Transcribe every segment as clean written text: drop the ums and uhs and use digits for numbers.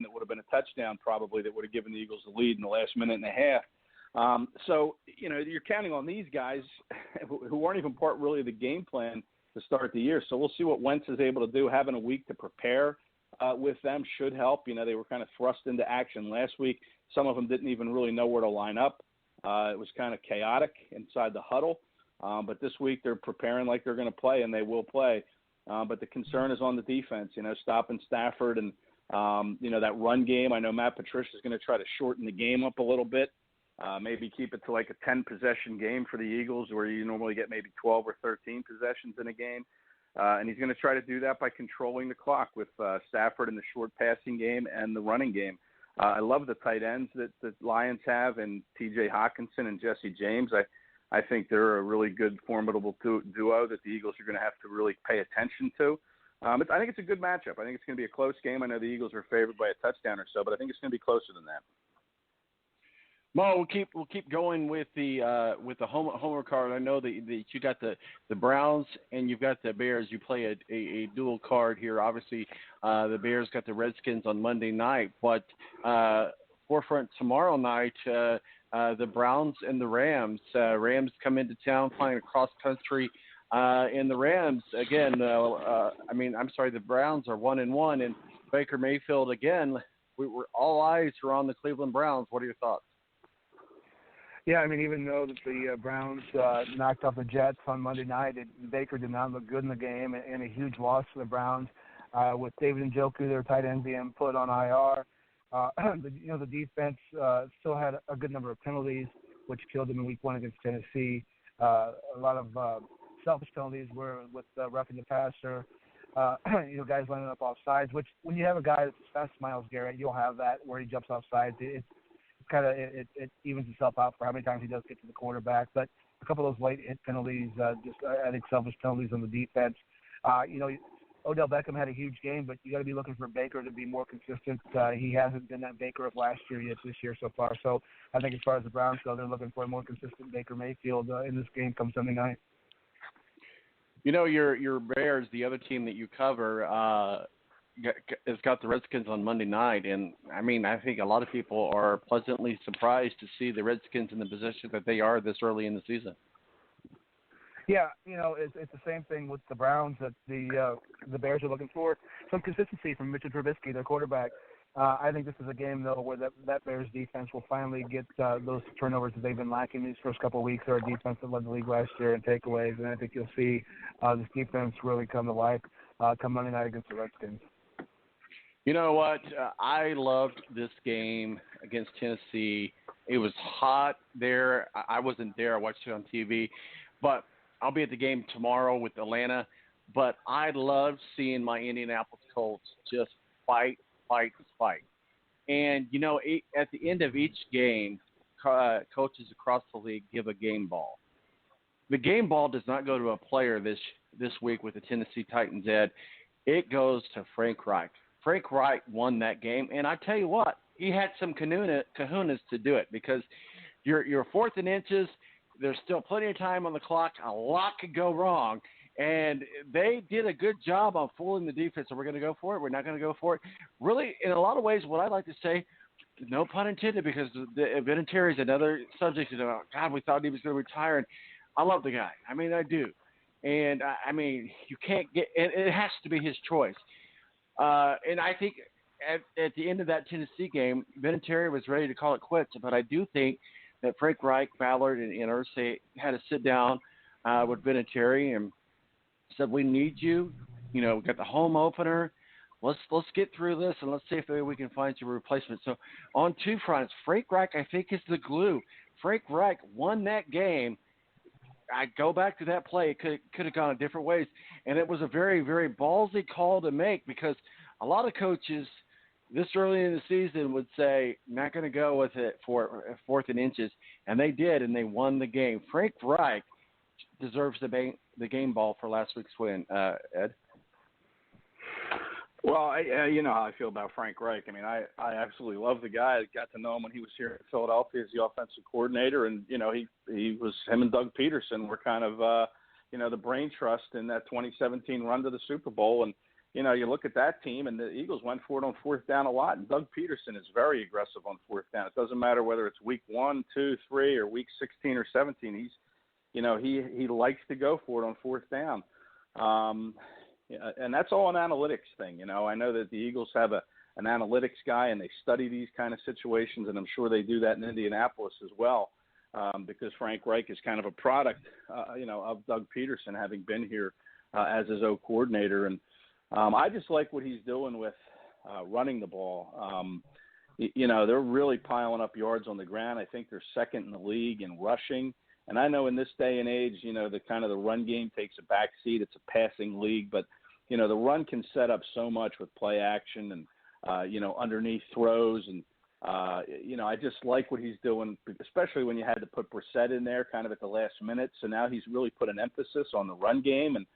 that would have been a touchdown probably that would have given the Eagles the lead in the last minute and a half. So, you're counting on these guys who weren't even part really of the game plan to start the year. So we'll see what Wentz is able to do. Having a week to prepare with them should help. They were kind of thrust into action last week. Some of them didn't even really know where to line up. It was kind of chaotic inside the huddle. But this week they're preparing like they're going to play, and they will play. But the concern is on the defense, stopping Stafford and, that run game. I know Matt Patricia is going to try to shorten the game up a little bit, maybe keep it to like a 10-possession game for the Eagles where you normally get maybe 12 or 13 possessions in a game. And he's going to try to do that by controlling the clock with Stafford in the short passing game and the running game. I love the tight ends that the Lions have, and T.J. Hawkinson and Jesse James. I think they're a really good, formidable duo that the Eagles are going to have to really pay attention to. I think it's a good matchup. I think it's going to be a close game. I know the Eagles are favored by a touchdown or so, but I think it's going to be closer than that. Mo, we'll keep going with the homer card. I know that you got the Browns and you've got the Bears. You play a dual card here. Obviously, the Bears got the Redskins on Monday night, but forefront tomorrow night, the Browns and the Rams. Rams come into town playing across country, and the Rams again. The Browns are 1-1, and Baker Mayfield again. All eyes are on the Cleveland Browns. What are your thoughts? Yeah, even though that the Browns knocked off the Jets on Monday night, Baker did not look good in the game, and a huge loss for the Browns with David Njoku, their tight end, being put on IR. The defense still had a good number of penalties, which killed them in Week 1 against Tennessee. A lot of selfish penalties were with roughing the passer. Guys lining up off sides, which when you have a guy that's as fast as Myles Garrett, you'll have that where he jumps off sides. It evens itself out for how many times he does get to the quarterback. But a couple of those late hit penalties, I think selfish penalties on the defense. Odell Beckham had a huge game, but you got to be looking for Baker to be more consistent. He hasn't been that Baker of last year yet this year so far. So I think as far as the Browns go, they're looking for a more consistent Baker Mayfield in this game come Sunday night. Your Bears, the other team that you cover, has got the Redskins on Monday night, and I think a lot of people are pleasantly surprised to see the Redskins in the position that they are this early in the season. Yeah, it's the same thing with the Browns that the Bears are looking for. Some consistency from Mitchell Trubisky, their quarterback. I think this is a game, though, where that Bears defense will finally get those turnovers that they've been lacking these first couple of weeks. They're a defense that led the league last year in takeaways, and I think you'll see this defense really come to life come Monday night against the Redskins. You know what? I loved this game against Tennessee. It was hot there. I wasn't there. I watched it on TV. But I'll be at the game tomorrow with Atlanta. But I loved seeing my Indianapolis Colts just fight. And, at the end of each game, coaches across the league give a game ball. The game ball does not go to a player this week with the Tennessee Titans, Ed. It goes to Frank Reich. Frank Reich won that game, and I tell you what, he had some kahunas to do it because you're fourth and inches. There's still plenty of time on the clock. A lot could go wrong, and they did a good job on fooling the defense. So we're going to go for it. We're not going to go for it. Really, in a lot of ways, what I like to say, no pun intended, because Vinatieri is another subject. God, we thought he was going to retire, and I love the guy. I do, and you can't get. It has to be his choice. And I think at the end of that Tennessee game, Vinatieri was ready to call it quits. But I do think that Frank Reich, Ballard, and Irsay had to sit down with Vinatieri and said, "We need you. We got the home opener. Let's get through this, and let's see if maybe we can find some replacements." So on two fronts, Frank Reich, I think, is the glue. Frank Reich won that game. I go back to that play. It could have gone a different ways. And it was a very, very ballsy call to make because a lot of coaches this early in the season would say, not going to go with it for fourth and inches. And they did, and they won the game. Frank Reich deserves the game ball for last week's win. Ed? Well, you know how I feel about Frank Reich. I absolutely love the guy. I got to know him when he was here in Philadelphia as the offensive coordinator, and he was him and Doug Peterson were kind of the brain trust in that 2017 run to the Super Bowl. And you look at that team, and the Eagles went for it on fourth down a lot, and Doug Peterson is very aggressive on fourth down. It doesn't matter whether it's week 1, 2, 3, or week 16 or 17. He likes to go for it on fourth down. And that's all an analytics thing. I know that the Eagles have an analytics guy, and they study these kind of situations, and I'm sure they do that in Indianapolis as well, because Frank Reich is kind of a product, of Doug Peterson, having been here as his O coordinator. And I just like what he's doing with running the ball. They're really piling up yards on the ground. I think they're second in the league in rushing. And I know in this day and age, the run game takes a back seat. It's a passing league, but the run can set up so much with play action and underneath throws. And I just like what he's doing, especially when you had to put Brissett in there kind of at the last minute. So now he's really put an emphasis on the run game. And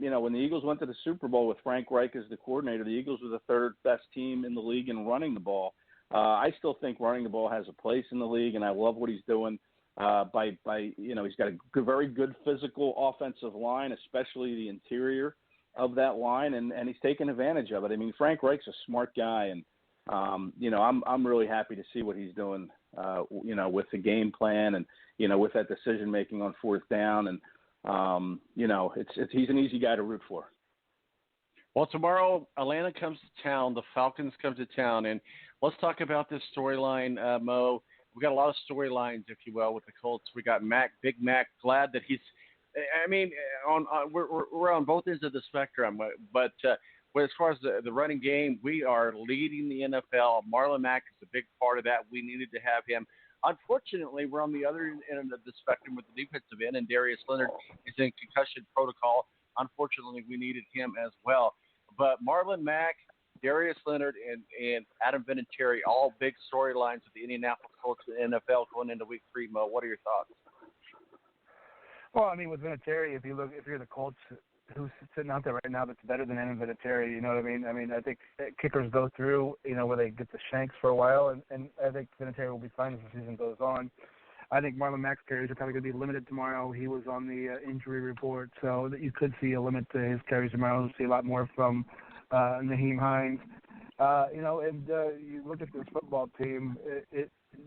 when the Eagles went to the Super Bowl with Frank Reich as the coordinator, the Eagles were the third best team in the league in running the ball. I still think running the ball has a place in the league, and I love what he's doing. He's got a very good physical offensive line, especially the interior of that line, and he's taking advantage of it. I mean, Frank Reich's a smart guy, and I'm really happy to see what he's doing, with the game plan and with that decision making on fourth down, and he's an easy guy to root for. Well, tomorrow Atlanta comes to town, the Falcons come to town, and let's talk about this storyline, Mo. We got a lot of storylines, if you will, with the Colts. We got Big Mac. Glad that he's. I mean, we're on both ends of the spectrum. But as far as the running game, we are leading the NFL. Marlon Mack is a big part of that. We needed to have him. Unfortunately, we're on the other end of the spectrum with the defensive end, and Darius Leonard is in concussion protocol. Unfortunately, we needed him as well. But Marlon Mack, Darius Leonard, and Adam Vinatieri, all big storylines with the Indianapolis Colts and NFL going into Week 3. Mo, what are your thoughts? Well, I mean, with Vinatieri, if you're the Colts, who's sitting out there right now that's better than Adam Vinatieri, you know what I mean? I mean, I think kickers go through, where they get the shanks for a while, and I think Vinatieri will be fine as the season goes on. I think Marlon Mack's carries are probably going to be limited tomorrow. He was on the injury report, so that you could see a limit to his carries tomorrow. You'll see a lot more from Naheem Hines. You look at this football team,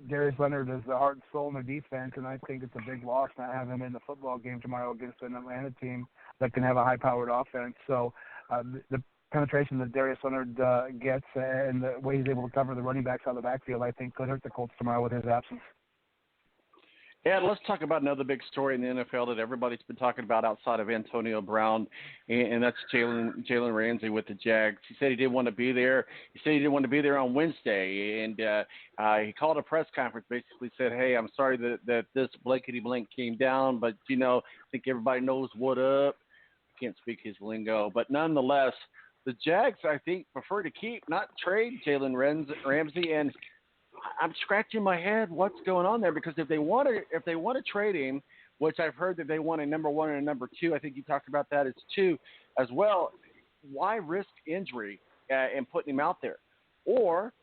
Darius Leonard is the heart and soul in their defense, and I think it's a big loss not having him in the football game tomorrow against an Atlanta team that can have a high-powered offense. So the penetration that Darius Leonard gets and the way he's able to cover the running backs out of the backfield, I think could hurt the Colts tomorrow with his absence. Yeah, let's talk about another big story in the NFL that everybody's been talking about outside of Antonio Brown, and that's Jalen Ramsey with the Jags. He said he didn't want to be there. He said he didn't want to be there on Wednesday, and he called a press conference, basically said, hey, I'm sorry that this blankety-blank came down, but, I think everybody knows what up. I can't speak his lingo, but nonetheless, the Jags, I think, prefer to keep, not trade Jalen Ramsey, and I'm scratching my head. What's going on there? Because if they want to trade him, which I've heard that they want a number 1 and a number 2, I think you talked about that as 2 as well. Why risk injury and putting him out there? Or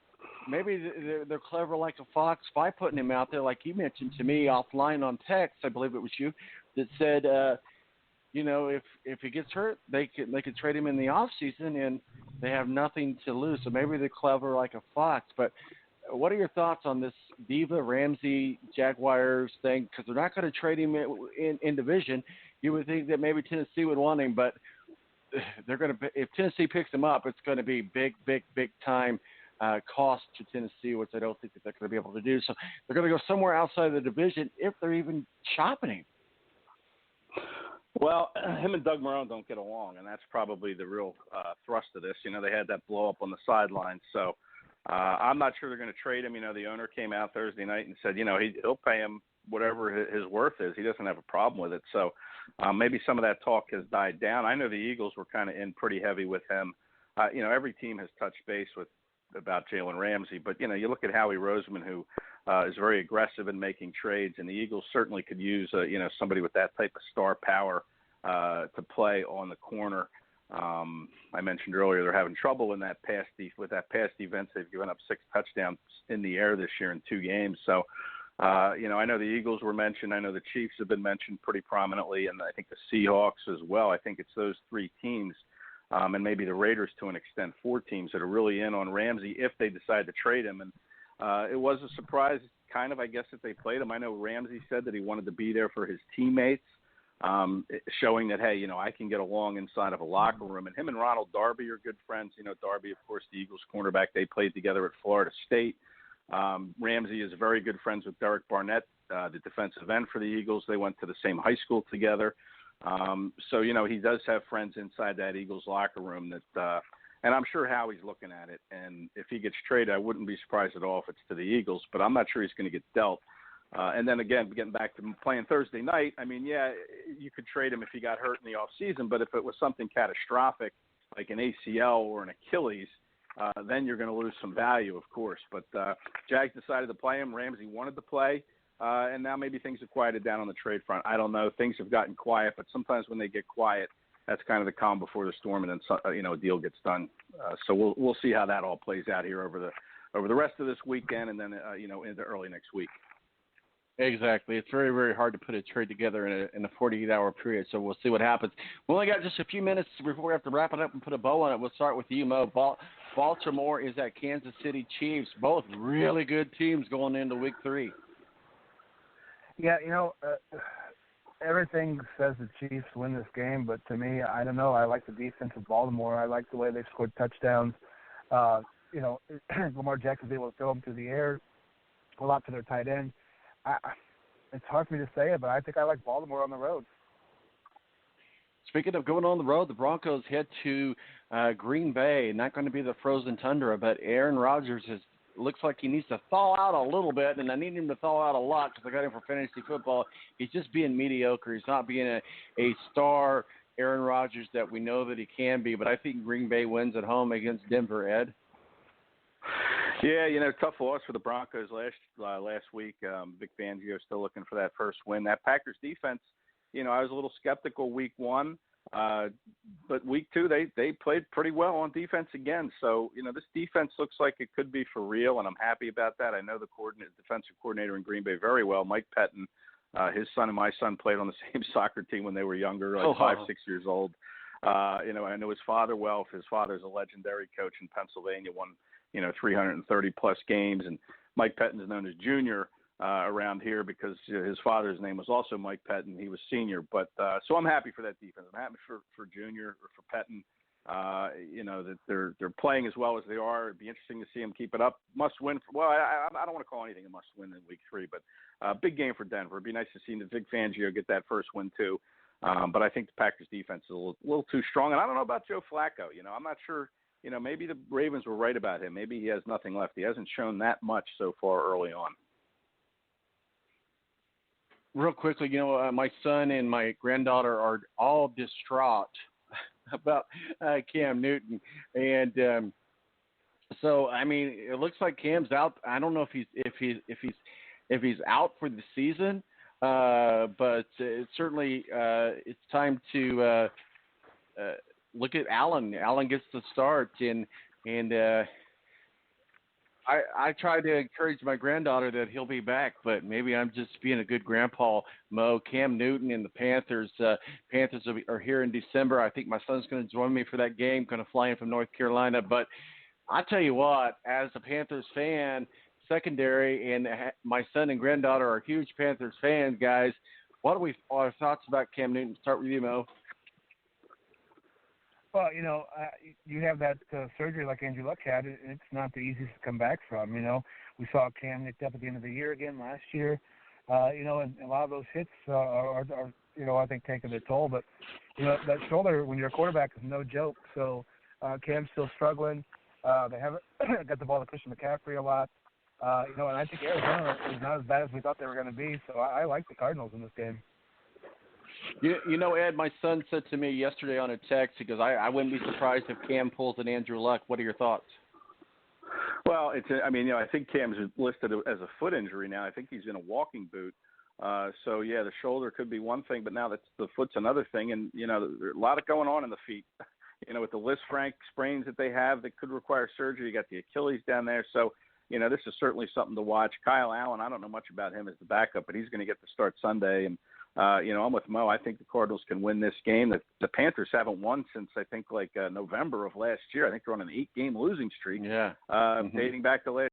maybe they're clever like a fox by putting him out there, like you mentioned to me offline on text. I believe it was you that said, if he gets hurt, they could trade him in the off season and they have nothing to lose. So maybe they're clever like a fox, but. What are your thoughts on this Diva Ramsey Jaguars thing? Because they're not going to trade him in division. You would think that maybe Tennessee would want him, but they're going to. If Tennessee picks him up, it's going to be big time cost to Tennessee, which I don't think that they're going to be able to do. So they're going to go somewhere outside of the division if they're even shopping him. Well, him and Doug Marrone don't get along, and that's probably the real thrust of this. They had that blow up on the sidelines, so. I'm not sure they're going to trade him. The owner came out Thursday night and said, he'll pay him whatever his worth is. He doesn't have a problem with it. So maybe some of that talk has died down. I know the Eagles were kind of in pretty heavy with him. Every team has touched base about Jalen Ramsey. But, you look at Howie Roseman, who is very aggressive in making trades, and the Eagles certainly could use, somebody with that type of star power to play on the corner. I mentioned earlier they're having trouble in that pass defense. They've given up 6 touchdowns in the air this year in 2 games. So, I know the Eagles were mentioned. I know the Chiefs have been mentioned pretty prominently, and I think the Seahawks as well. I think it's those 3 teams and maybe the Raiders to an extent, 4 teams that are really in on Ramsey if they decide to trade him. And it was a surprise, kind of, I guess, that they played him. I know Ramsey said that he wanted to be there for his teammates, showing that, hey, I can get along inside of a locker room. And him and Ronald Darby are good friends. Darby, of course, the Eagles cornerback, they played together at Florida State. Ramsey is very good friends with Derek Barnett, the defensive end for the Eagles. They went to the same high school together. So, he does have friends inside that Eagles locker room that, and I'm sure Howie's looking at it. And if he gets traded, I wouldn't be surprised at all if it's to the Eagles, but I'm not sure he's going to get dealt. And then again, getting back to playing Thursday night, I mean, yeah, you could trade him if he got hurt in the off season, but if it was something catastrophic, like an ACL or an Achilles, then you're going to lose some value, of course. But Jags decided to play him. Ramsey wanted to play. And now maybe things have quieted down on the trade front. I don't know. Things have gotten quiet, but sometimes when they get quiet, that's kind of the calm before the storm, and then a deal gets done. So we'll see how that all plays out here over the rest of this weekend, and then into early next week. Exactly. It's very, very hard to put a trade together in a 48-hour period, so we'll see what happens. We only got just a few minutes before we have to wrap it up and put a bow on it. We'll start with you, Mo. Baltimore is at Kansas City Chiefs, both really good teams going into Week 3. Yeah, everything says the Chiefs win this game, but to me, I don't know. I like the defense of Baltimore. I like the way they scored touchdowns. Lamar Jackson's able to throw them through the air, a lot to their tight end. It's hard for me to say it, but I think I like Baltimore on the road. Speaking of going on the road, the Broncos head to Green Bay. Not going to be the frozen tundra, but Aaron Rodgers looks like he needs to thaw out a little bit, and I need him to thaw out a lot because I got him for fantasy football. He's just being mediocre. He's not being a star Aaron Rodgers that we know that he can be, but I think Green Bay wins at home against Denver, Ed. Yeah, tough loss for the Broncos last week. Vic Fangio still looking for that first win. That Packers defense, I was a little skeptical week 1. But week 2, they played pretty well on defense again. So, this defense looks like it could be for real, and I'm happy about that. I know the defensive coordinator in Green Bay very well, Mike Pettin. His son and my son played on the same soccer team when they were younger, 5-6 years old. I know his father well. His father's a legendary coach in Pennsylvania, won 330-plus games, and Mike Pettin is known as Junior around here because his father's name was also Mike Pettin. He was senior. But so I'm happy for that defense. I'm happy for Junior or for Pettin, that they're playing as well as they are. It'd be interesting to see them keep it up. Must win. I don't want to call anything a must win in Week 3, but big game for Denver. It'd be nice to see the Vic Fangio get that first win too. But I think the Packers defense is a little too strong. And I don't know about Joe Flacco. I'm not sure. Maybe the Ravens were right about him. Maybe he has nothing left. He hasn't shown that much so far early on. Real quickly, my son and my granddaughter are all distraught about Cam Newton, and so I mean, it looks like Cam's out. I don't know if he's out for the season, but certainly it's time to look at Allen. Allen gets the start, and I try to encourage my granddaughter that he'll be back, but maybe I'm just being a good grandpa. Mo, Cam Newton and the Panthers. Panthers are here in December. I think my son's going to join me for that game, going to fly in from North Carolina. But I tell you what, as a Panthers fan, secondary, and my son and granddaughter are huge Panthers fans, guys. What are our thoughts about Cam Newton? Start with you, Mo. Well, you have that surgery like Andrew Luck had, and it's not the easiest to come back from. We saw Cam nicked up at the end of the year again last year. And a lot of those hits are I think taking their toll. But that shoulder when you're a quarterback is no joke. So Cam's still struggling. They haven't got the ball to Christian McCaffrey a lot. And I think Arizona is not as bad as we thought they were going to be. So I like the Cardinals in this game. Ed, my son said to me yesterday on a text, he goes, I wouldn't be surprised if Cam pulls an Andrew Luck. What are your thoughts? Well, I think Cam's listed as a foot injury now. I think he's in a walking boot. So, yeah, the shoulder could be one thing, but now the foot's another thing. And, there's a lot going on in the feet. With the Liz Frank sprains that they have that could require surgery. You got the Achilles down there. So, this is certainly something to watch. Kyle Allen, I don't know much about him as the backup, but he's going to get the start Sunday. And I'm with Mo. I think the Cardinals can win this game. The Panthers haven't won since, I think, November of last year. I think they're on an 8-game losing streak. Yeah. Dating back to last